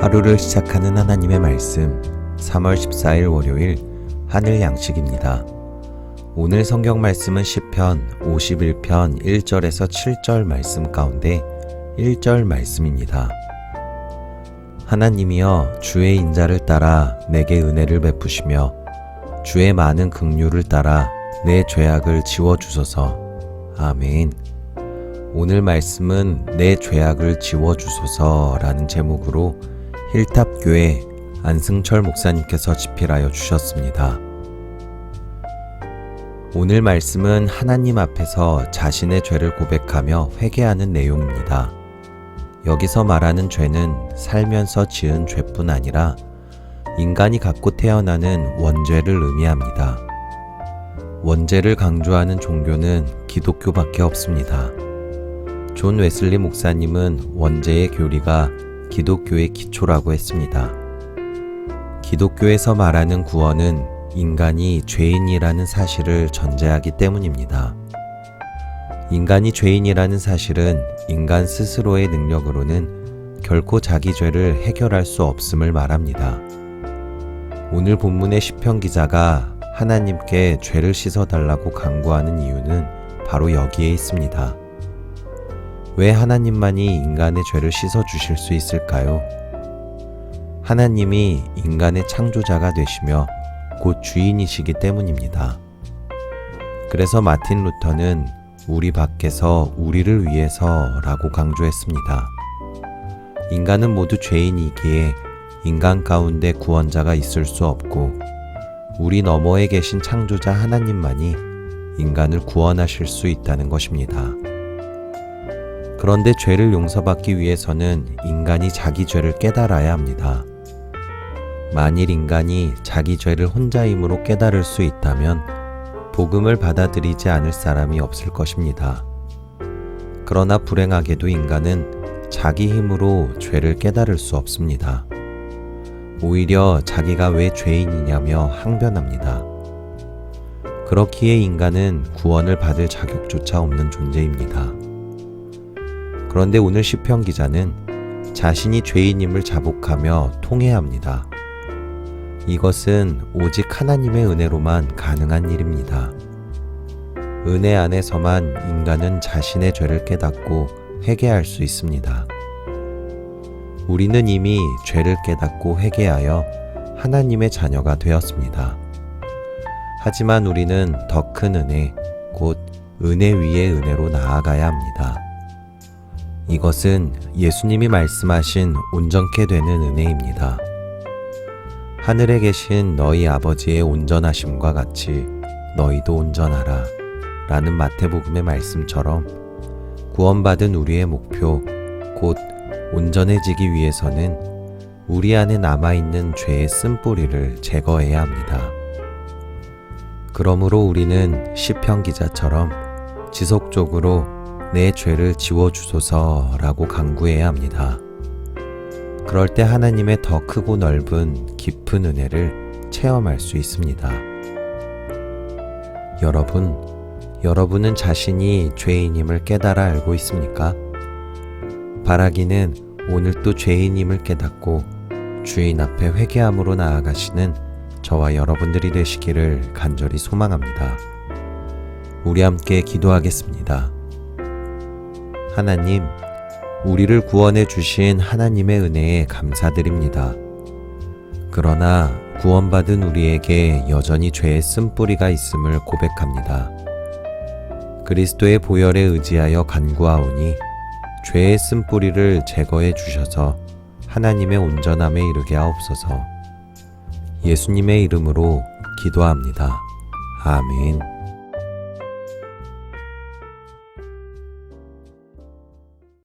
하루를 시작하는 하나님의 말씀 3월 14일 월요일 하늘 양식입니다. 오늘 성경 말씀은 시편 51편 1절에서 7절 말씀 가운데 1절 말씀입니다. 하나님이여 주의 인자를 따라 내게 은혜를 베푸시며 주의 많은 긍휼을 따라 내 죄악을 지워주소서. 아멘. 오늘 말씀은 내 죄악을 지워주소서라는 제목으로 힐탑교회 안승철 목사님께서 집필하여 주셨습니다. 오늘 말씀은 하나님 앞에서 자신의 죄를 고백하며 회개하는 내용입니다. 여기서 말하는 죄는 살면서 지은 죄뿐 아니라 인간이 갖고 태어나는 원죄를 의미합니다. 원죄를 강조하는 종교는 기독교밖에 없습니다. 존 웨슬리 목사님은 원죄의 교리가 기독교의 기초라고 했습니다. 기독교에서 말하는 구원은 인간이 죄인이라는 사실을 전제하기 때문입니다. 인간이 죄인이라는 사실은 인간 스스로의 능력으로는 결코 자기 죄를 해결할 수 없음을 말합니다. 오늘 본문의 시편 기자가 하나님께 죄를 씻어달라고 간구하는 이유는 바로 여기에 있습니다. 왜 하나님만이 인간의 죄를 씻어주실 수 있을까요? 하나님이 인간의 창조자가 되시며 곧 주인이시기 때문입니다. 그래서 마틴 루터는 우리 밖에서 우리를 위해서 라고 강조했습니다. 인간은 모두 죄인이기에 인간 가운데 구원자가 있을 수 없고 우리 너머에 계신 창조자 하나님만이 인간을 구원하실 수 있다는 것입니다. 그런데 죄를 용서받기 위해서는 인간이 자기 죄를 깨달아야 합니다. 만일 인간이 자기 죄를 혼자 힘으로 깨달을 수 있다면 복음을 받아들이지 않을 사람이 없을 것입니다. 그러나 불행하게도 인간은 자기 힘으로 죄를 깨달을 수 없습니다. 오히려 자기가 왜 죄인이냐며 항변합니다. 그렇기에 인간은 구원을 받을 자격조차 없는 존재입니다. 그런데 오늘 시편 기자는 자신이 죄인임을 자복하며 통회합니다. 이것은 오직 하나님의 은혜로만 가능한 일입니다. 은혜 안에서만 인간은 자신의 죄를 깨닫고 회개할 수 있습니다. 우리는 이미 죄를 깨닫고 회개하여 하나님의 자녀가 되었습니다. 하지만 우리는 더 큰 은혜, 곧 은혜 위의 은혜로 나아가야 합니다. 이것은 예수님이 말씀하신 온전케 되는 은혜입니다. 하늘에 계신 너희 아버지의 온전하심과 같이 너희도 온전하라 라는 마태복음의 말씀처럼 구원받은 우리의 목표, 곧 온전해지기 위해서는 우리 안에 남아있는 죄의 쓴뿌리를 제거해야 합니다. 그러므로 우리는 시편 기자처럼 지속적으로 내 죄를 지워주소서라고 간구해야 합니다. 그럴 때 하나님의 더 크고 넓은 깊은 은혜를 체험할 수 있습니다. 여러분은 자신이 죄인임을 깨달아 알고 있습니까? 바라기는 오늘 또 죄인임을 깨닫고 주인 앞에 회개함으로 나아가시는 저와 여러분들이 되시기를 간절히 소망합니다. 우리 함께 기도하겠습니다. 하나님, 우리를 구원해 주신 하나님의 은혜에 감사드립니다. 그러나 구원받은 우리에게 여전히 죄의 쓴뿌리가 있음을 고백합니다. 그리스도의 보혈에 의지하여 간구하오니 죄의 쓴뿌리를 제거해 주셔서 하나님의 온전함에 이르게 하옵소서. 예수님의 이름으로 기도합니다. 아멘.